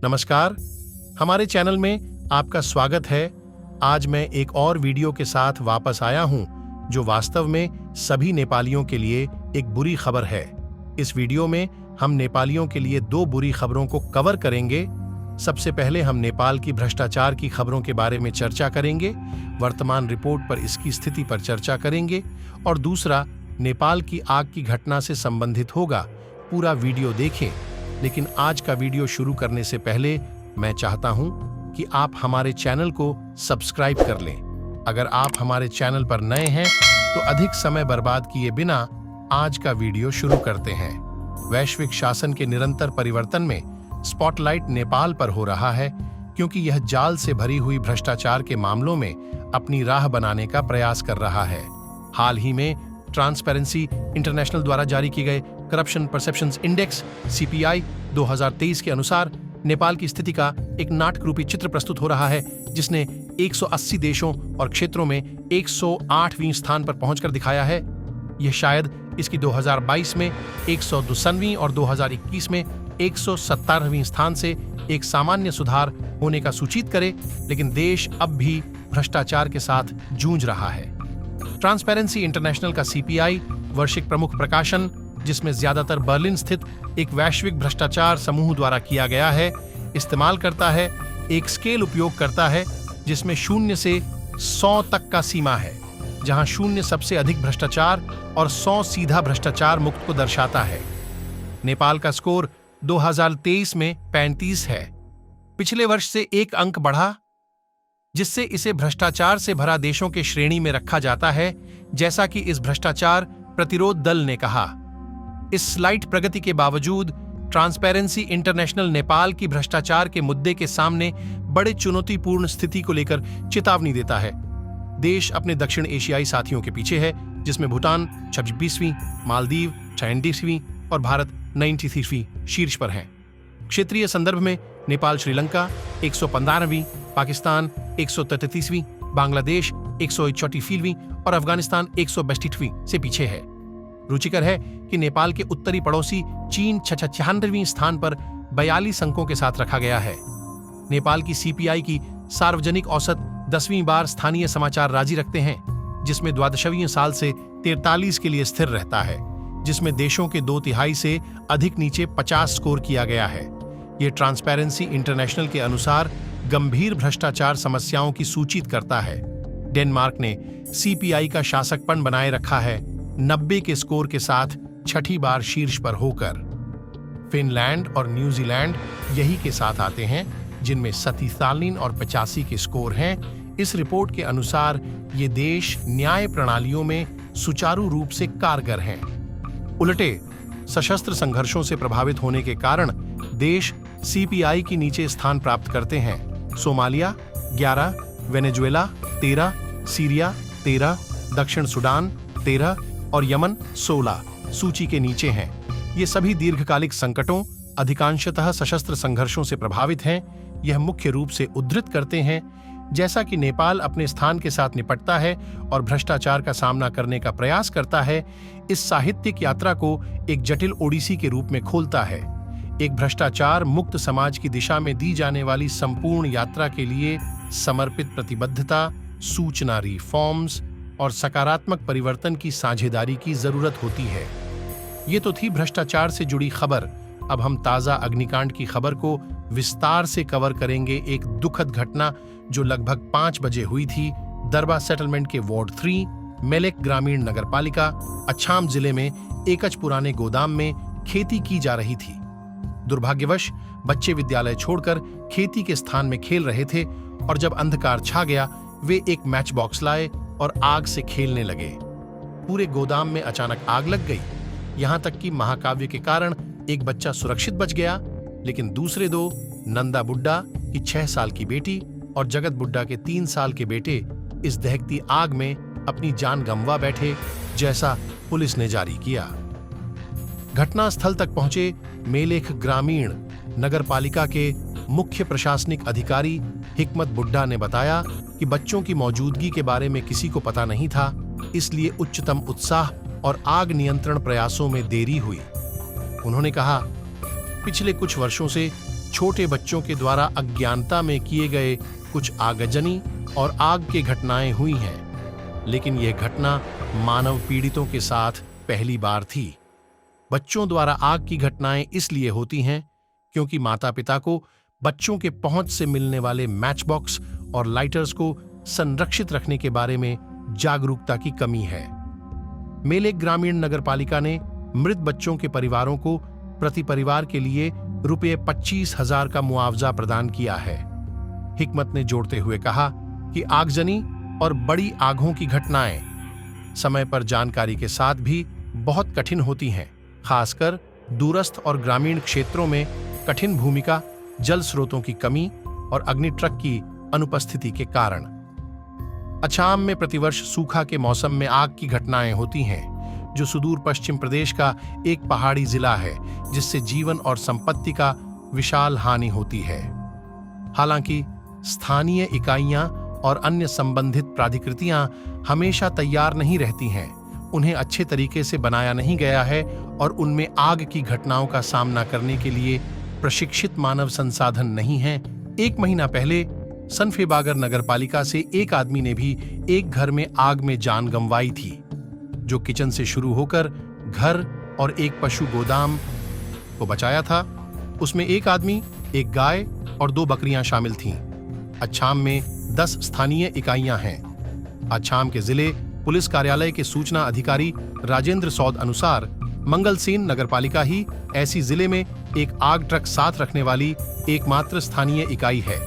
नमस्कार, हमारे चैनल में आपका स्वागत है। आज मैं एक और वीडियो के साथ वापस आया हूं, जो वास्तव में सभी नेपालियों के लिए एक बुरी खबर है। इस वीडियो में हम नेपालियों के लिए दो बुरी खबरों को कवर करेंगे। सबसे पहले हम नेपाल की भ्रष्टाचार की खबरों के बारे में चर्चा करेंगे, वर्तमान रिपोर्ट पर इसकी स्थिति पर चर्चा करेंगे, और दूसरा नेपाल की आग की घटना से संबंधित होगा। पूरा वीडियो देखें। लेकिन आज का वीडियो शुरू करने से पहले मैं चाहता हूं कि आप हमारे चैनल को सब्सक्राइब कर लें। अगर आप हमारे चैनल पर नए हैं तो अधिक समय बर्बाद किए बिना आज का वीडियो शुरू करते हैं। वैश्विक शासन के निरंतर परिवर्तन में स्पॉटलाइट नेपाल पर हो रहा है, क्योंकि यह जाल से भरी हुई भ्रष्टाचार के मामलों में अपनी राह बनाने का प्रयास कर रहा है। हाल ही में ट्रांसपेरेंसी इंटरनेशनल द्वारा जारी की गए करप्शन परसेप्शंस इंडेक्स (CPI) 2023 के अनुसार नेपाल की स्थिति का एक नाटक रूपी चित्र प्रस्तुत हो रहा है, जिसने 180 देशों और क्षेत्रों में 108वें स्थान पर पहुंचकर दिखाया है। यह शायद इसकी 2022 में 102वीं और 2021 में 117वें स्थान से एक सामान्य सुधार होने का सूचित करे, लेकिन देश अब भी भ्रष्टाचार के साथ जूझ रहा है। ट्रांसपेरेंसी इंटरनेशनल का CPI वार्षिक प्रमुख प्रकाशन, जिसमें ज्यादातर बर्लिन स्थित एक वैश्विक भ्रष्टाचार समूह द्वारा किया गया है, इस्तेमाल करता है एक स्केल उपयोग करता है जिसमें 0 से 100 तक का सीमा है, जहां 0 सबसे अधिक भ्रष्टाचार और 100 सीधा भ्रष्टाचार मुक्त को दर्शाता है। नेपाल का स्कोर 2023 में 35 है। पिछले वर्ष से एक अंक बढ़ा, जिससे इसे भ्रष्टाचार से भरा देशों के श्रेणी में रखा जाता है, जैसा कि इस भ्रष्टाचार प्रतिरोध दल ने कहा। इस स्लाइट प्रगति के बावजूद ट्रांसपेरेंसी इंटरनेशनल नेपाल की भ्रष्टाचार के मुद्दे के सामने बड़े चुनौतीपूर्ण स्थिति को लेकर चेतावनी देता है। देश अपने दक्षिण एशियाई साथियों के पीछे है, जिसमें भूटान 26वीं, मालदीव 36वीं और भारत 93वीं शीर्ष पर हैं। क्षेत्रीय संदर्भ में नेपाल श्रीलंका 115वीं, पाकिस्तान 133वीं, बांग्लादेश 144वीं और अफगानिस्तान 162वीं से पीछे है। रुचिकर है कि नेपाल के उत्तरी पड़ोसी चीन 96वें स्थान पर 42 अंकों के साथ रखा गया है। नेपाल की CPI की सार्वजनिक औसत 10वीं बार स्थानीय समाचार राजी रखते हैं, जिसमें 12वें साल से 43 के लिए स्थिर रहता है, जिसमें देशों के 2/3 से अधिक नीचे 50 स्कोर किया गया है। यह ट्रांसपेरेंसी इंटरनेशनल के अनुसार गंभीर भ्रष्टाचार समस्याओं की सूचित करता है। डेनमार्क ने CPI का शासकपन बनाए रखा है, 90 के स्कोर के साथ 6ठी बार शीर्ष पर होकर। फिनलैंड और न्यूजीलैंड यही के साथ आते हैं, जिनमें 47 और 85 के स्कोर हैं। इस रिपोर्ट के अनुसार ये देश न्याय प्रणालियों में सुचारू रूप से कारगर हैं। उलटे सशस्त्र संघर्षों से प्रभावित होने के कारण देश CPI की नीचे स्थान प्राप्त करते हैं। सोमालिया 11, वेनेजुएला 13, सीरिया 13, दक्षिण सुडान 13 और यमन 16 सूची के नीचे हैं। ये सभी दीर्घकालिक संकटों, अधिकांशतः सशस्त्र संघर्षों से प्रभावित हैं। यह मुख्य रूप से उद्धृत करते हैं जैसा कि नेपाल अपने स्थान के साथ निपटता है और भ्रष्टाचार का सामना करने का प्रयास करता है, इस साहित्यिक यात्रा को एक जटिल ओडिसी के रूप में खोलता है। एक भ्रष्टाचार मुक्त समाज की दिशा में दी जाने वाली संपूर्ण यात्रा के लिए समर्पित प्रतिबद्धता, सूचना रिफॉर्म्स और सकारात्मक परिवर्तन की साझेदारी की जरूरत होती है। ये तो थी भ्रष्टाचार से जुड़ी खबर। अब हम ताजा अग्निकांड की खबर को विस्तार से कवर करेंगे। एक दुखद घटना जो लगभग 5 बजे हुई थी, दरबा सेटलमेंट के वार्ड 3 मेलेक ग्रामीण नगरपालिका अछाम जिले में एकच पुराने गोदाम में खेती की जा रही थी। दुर्भाग्यवश बच्चे विद्यालय छोड़कर खेती के स्थान में खेल रहे थे, और जब अंधकार छा गया वे एक मैच बॉक्स लाए और आग से खेलने लगे। पूरे गोदाम में अचानक आग लग गई। यहां तक कि महाकाव्य के कारण एक बच्चा सुरक्षित बच गया, लेकिन दूसरे 2, नंदा बुड्ढा की 6 साल की बेटी और जगत बुड्ढा के 3 साल के बेटे, इस दहकती आग में अपनी जान गंवा बैठे, जैसा पुलिस ने जारी किया। घटनास्थल तक पहुंचे मेलेख ग्रामीण नगरपालिका के मुख्य प्रशासनिक अधिकारी हिकमत बुड्ढा ने बताया कि बच्चों की मौजूदगी के बारे में किसी को पता नहीं था, इसलिए उच्चतम उत्साह और आग नियंत्रण प्रयासों में देरी हुई। उन्होंने कहा, पिछले कुछ वर्षों से छोटे बच्चों के द्वारा अज्ञानता में किए गए कुछ आगजनी और आग की घटनाएं हुई हैं, लेकिन यह घटना मानव पीड़ितों के साथ पहली बार थी। बच्चों द्वारा आग की घटनाएं इसलिए होती हैं क्योंकि माता-पिता को बच्चों के पहुंच से मिलने वाले मैच बॉक्स और लाइटर्स को संरक्षित रखने के बारे में जागरूकता की कमी है। मेलेक ग्रामीण नगरपालिका ने मृत बच्चों के परिवारों को प्रति परिवार के लिए रुपये 25,000 का मुआवजा प्रदान किया है। हिकमत ने जोड़ते हुए कहा कि आगजनी और बड़ी आगों की घटनाएं समय पर जानकारी के साथ भी बहुत कठिन होती हैं, खासकर दूरस्थ और ग्रामीण क्षेत्रों में कठिन भूमिका, जल स्रोतों की कमी और अग्नि ट्रक की अनुपस्थिति के कारण। अछाम में प्रतिवर्ष सूखा के मौसम में आग की घटनाएं होती हैं, जो सुदूर पश्चिम प्रदेश का एक पहाड़ी जिला है जिससे जीवन और संपत्ति का विशाल हानि होती है। हालांकि स्थानीय इकाइयां और अन्य संबंधित प्राधिकृतियां हमेशा तैयार नहीं रहती हैं, उन्हें अच्छे तरीके से बनाया नहीं गया है और उनमें आग की घटनाओं का सामना करने के लिए प्रशिक्षित मानव संसाधन नहीं है। 1 महीना पहले सनफेबागर नगरपालिका से एक आदमी ने भी एक घर में आग में जान गंवाई थी, जो किचन से शुरू होकर घर और एक पशु गोदाम को बचाया था। उसमें एक आदमी, एक गाय और 2 बकरियां शामिल थीं। अछाम में 10 स्थानीय इकाइयां हैं। अछाम के जिले पुलिस कार्यालय के सूचना अधिकारी राजेंद्र सौद अनुसार मंगलसेन नगरपालिका ही ऐसी जिले में एक आग ट्रक साथ रखने वाली एकमात्र स्थानीय इकाई है।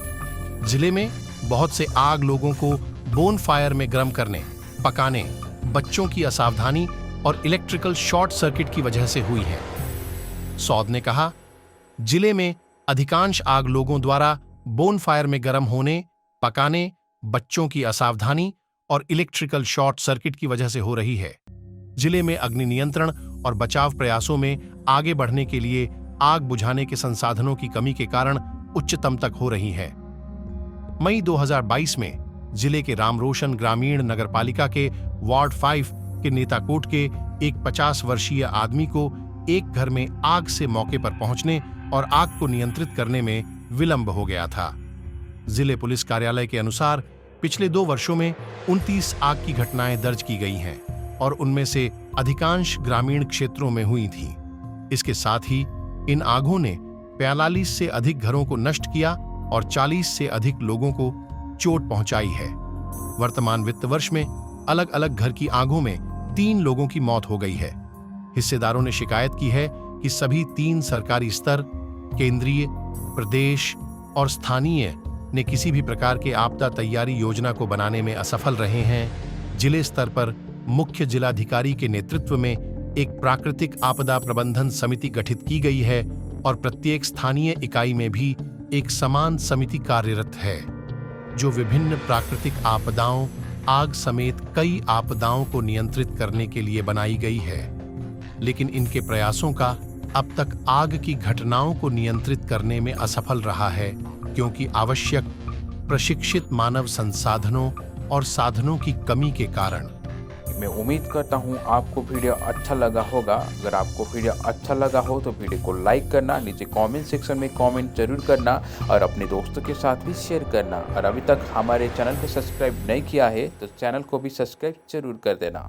जिले में बहुत से आग लोगों को बोन फायर में गर्म करने, पकाने, बच्चों की असावधानी और इलेक्ट्रिकल शॉर्ट सर्किट की वजह से हुई है। सौद ने कहा, जिले में अधिकांश आग लोगों द्वारा बोन फायर में गर्म होने, पकाने, बच्चों की असावधानी और इलेक्ट्रिकल शॉर्ट सर्किट की वजह से हो रही है। जिले में अग्नि नियंत्रण और बचाव प्रयासों में आगे बढ़ने के लिए आग बुझाने के संसाधनों की कमी के कारण उच्चतम तक हो रही है। मई 2022 में जिले के रामरोशन ग्रामीण नगरपालिका के वार्ड 5 के नेताकोट के एक 50 वर्षीय आदमी को एक घर में आग से मौके पर पहुंचने और आग को नियंत्रित करने में विलंब हो गया था। जिले पुलिस कार्यालय के अनुसार पिछले 2 वर्षों में 29 आग की घटनाएं दर्ज की गई हैं और उनमें से अधिकांश ग्रामीण क्षेत्रों में हुई थी। इसके साथ ही इन आगों ने 45 से अधिक घरों को नष्ट किया और 40 से अधिक लोगों को चोट पहुंचाई है। वर्तमान वित्त वर्ष में अलग अलग घर की आगों में 3 लोगों की मौत हो गई है। हिस्सेदारों ने शिकायत की है कि सभी 3 सरकारी स्तर, केंद्रीय, प्रदेश और स्थानीय ने किसी भी प्रकार के आपदा तैयारी योजना को बनाने में असफल रहे हैं। जिले स्तर पर मुख्य जिलाधिकारी के नेतृत्व में एक प्राकृतिक आपदा प्रबंधन समिति गठित की गई है और प्रत्येक स्थानीय इकाई में भी एक समान समिति कार्यरत है, जो विभिन्न प्राकृतिक आपदाओं, आग समेत कई आपदाओं को नियंत्रित करने के लिए बनाई गई है। लेकिन इनके प्रयासों का अब तक आग की घटनाओं को नियंत्रित करने में असफल रहा है, क्योंकि आवश्यक प्रशिक्षित मानव संसाधनों और साधनों की कमी के कारण। मैं उम्मीद करता हूं आपको वीडियो अच्छा लगा होगा। अगर आपको वीडियो अच्छा लगा हो तो वीडियो को लाइक करना, नीचे कमेंट सेक्शन में कमेंट जरूर करना और अपने दोस्तों के साथ भी शेयर करना। और अभी तक हमारे चैनल को सब्सक्राइब नहीं किया है तो चैनल को भी सब्सक्राइब जरूर कर देना।